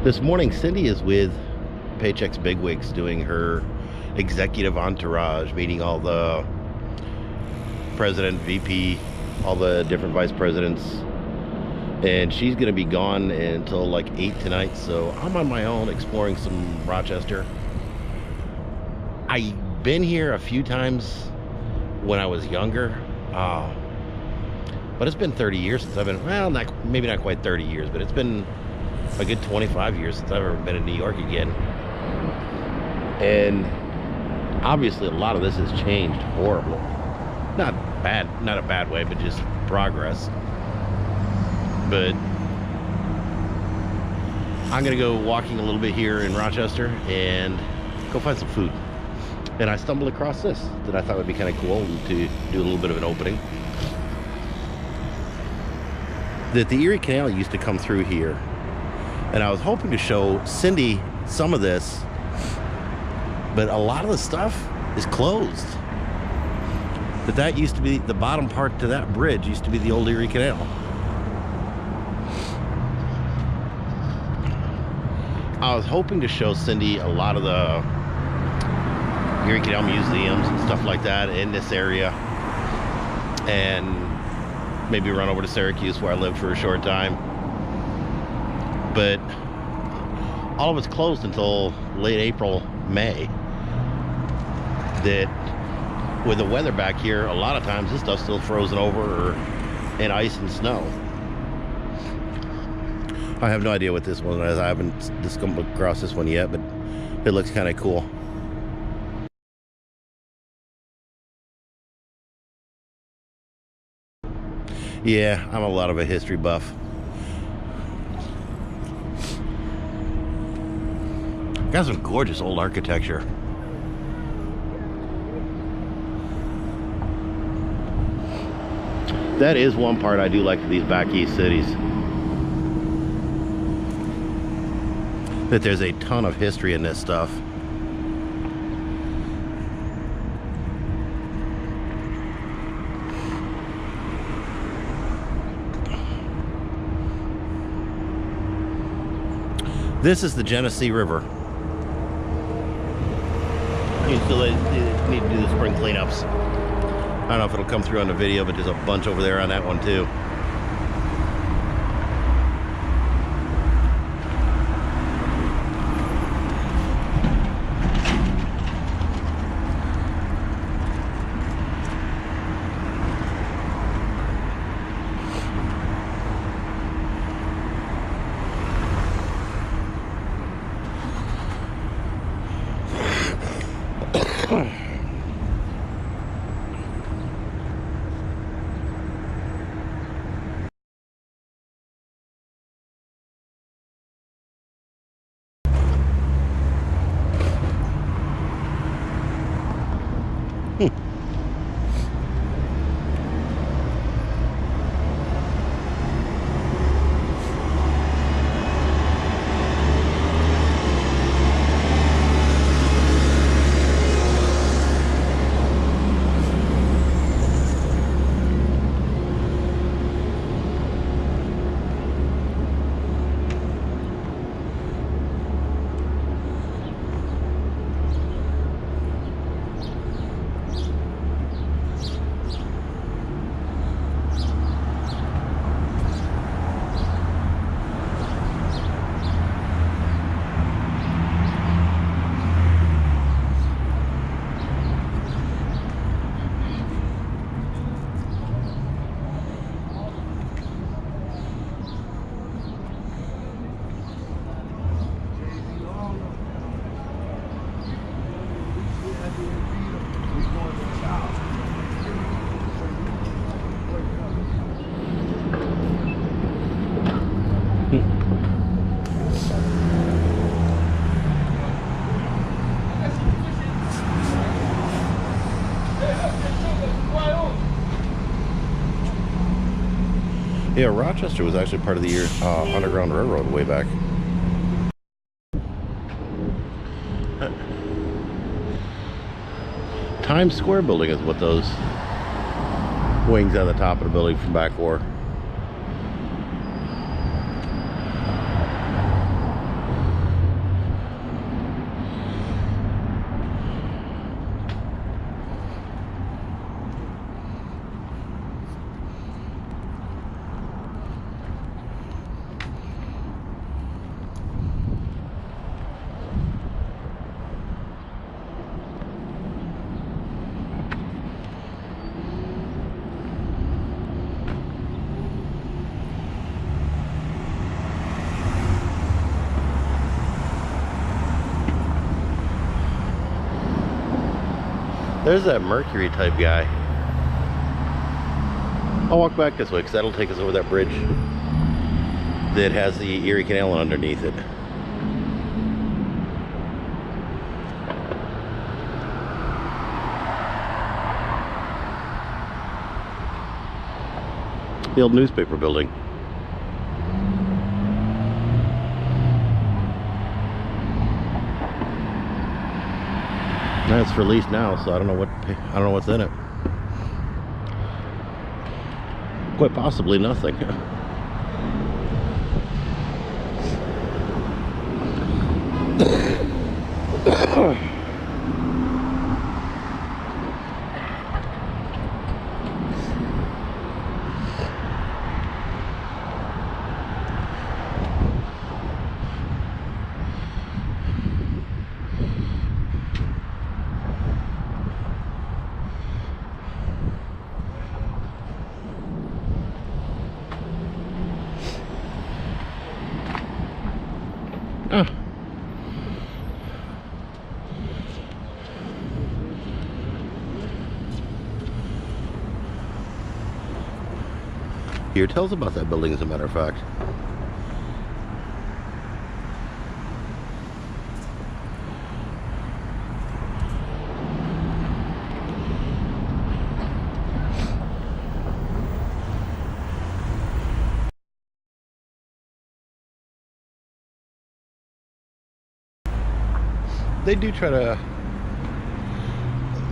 This morning, Cindy is with Paychex Bigwigs doing her executive entourage, meeting all the president, VP, all the different vice presidents. And she's going to be gone until like 8 tonight. So I'm on my own exploring some Rochester. I've been here a few times when I was younger. But it's been 30 years since I've been, well, maybe not quite 30 years, but it's been a good 25 years since I've ever been in New York again. And obviously a lot of this has changed horribly. Not a bad way, but just progress. But I'm gonna go walking a little bit here in Rochester and go find some food. And I stumbled across this that I thought would be kind of cool to do a little bit of an opening. That the Erie Canal used to come through here, and I was hoping to show Cindy some of this, but a lot of the stuff is closed. That used to be the bottom part to that bridge, used to be the old Erie Canal. I was hoping to show Cindy a lot of the Erie Canal museums and stuff like that in this area, and maybe run over to Syracuse where I lived for a short time. But all of it's closed until late April, May. That with the weather back here, a lot of times this stuff's still frozen over or in ice and snow. I have no idea what this one is. I haven't just come across this one yet, but it looks kind of cool. Yeah, I'm a lot of a history buff. Got some gorgeous old architecture. That is one part I do like of these back east cities. That there's a ton of history in this stuff. This is the Genesee River. You still need to do the spring cleanups. I don't know if it'll come through on the video, but there's a bunch over there on that one too. Yeah, Rochester was actually part of the Underground Railroad way back. Times Square building is what those wings on the top of the building from back were. There's that Mercury type guy. I'll walk back this way because that'll take us over that bridge that has the Erie Canal underneath it. The old newspaper building. It's for lease now, so I don't know what's in it. Quite possibly nothing. Here, tell us about that building, as a matter of fact. They do try to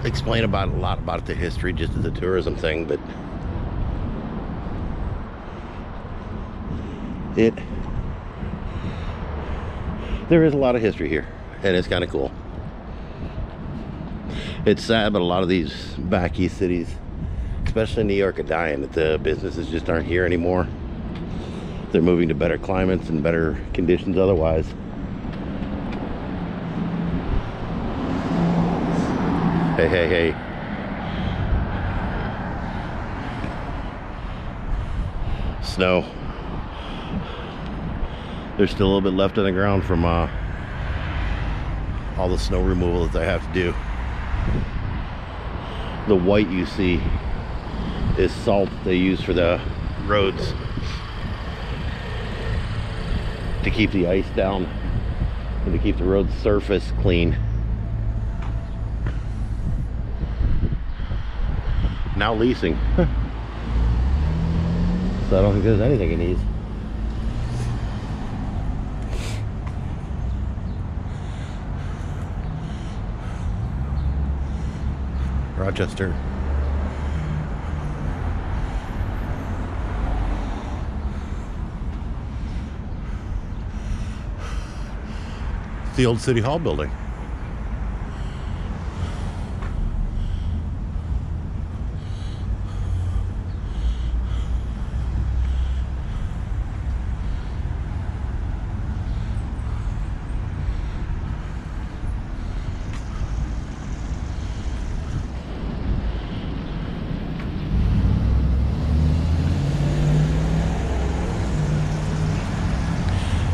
explain a lot about the history just as a tourism thing, but there is a lot of history here, and it's kind of cool. It's sad, but a lot of these back east cities, especially New York, are dying. That the businesses just aren't here anymore. They're moving to better climates and better conditions otherwise. Hey, hey, hey. Snow. There's still a little bit left on the ground from all the snow removal that I have to do. The white you see is salt they use for the roads to keep the ice down and to keep the road surface clean. Now leasing. So I don't think there's anything it needs. Rochester. It's the old City Hall building.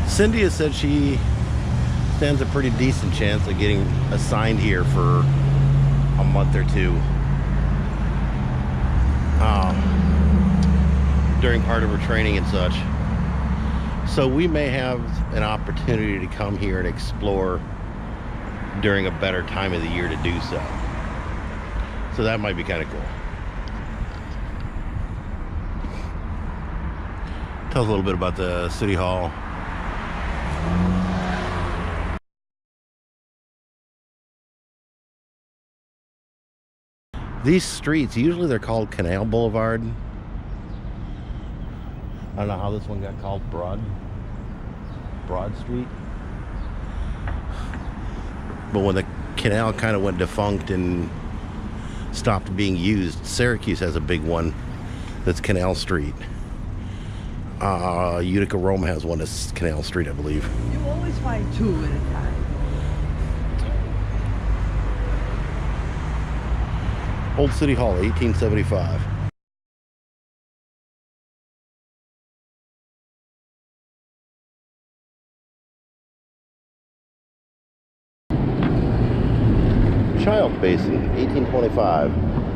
Cindy has said she stands a pretty decent chance of getting assigned here for a month or two during part of her training and such. So we may have an opportunity to come here and explore during a better time of the year to do so. So that might be kind of cool. Tell us a little bit about the City Hall. These streets, usually they're called Canal Boulevard. I don't know how this one got called Broad Street. But when the canal kind of went defunct and stopped being used, Syracuse has a big one that's Canal Street. Utica, Rome has one that's Canal Street, I believe. You always find two at a time. Old City Hall, 1875. child basin, 1825.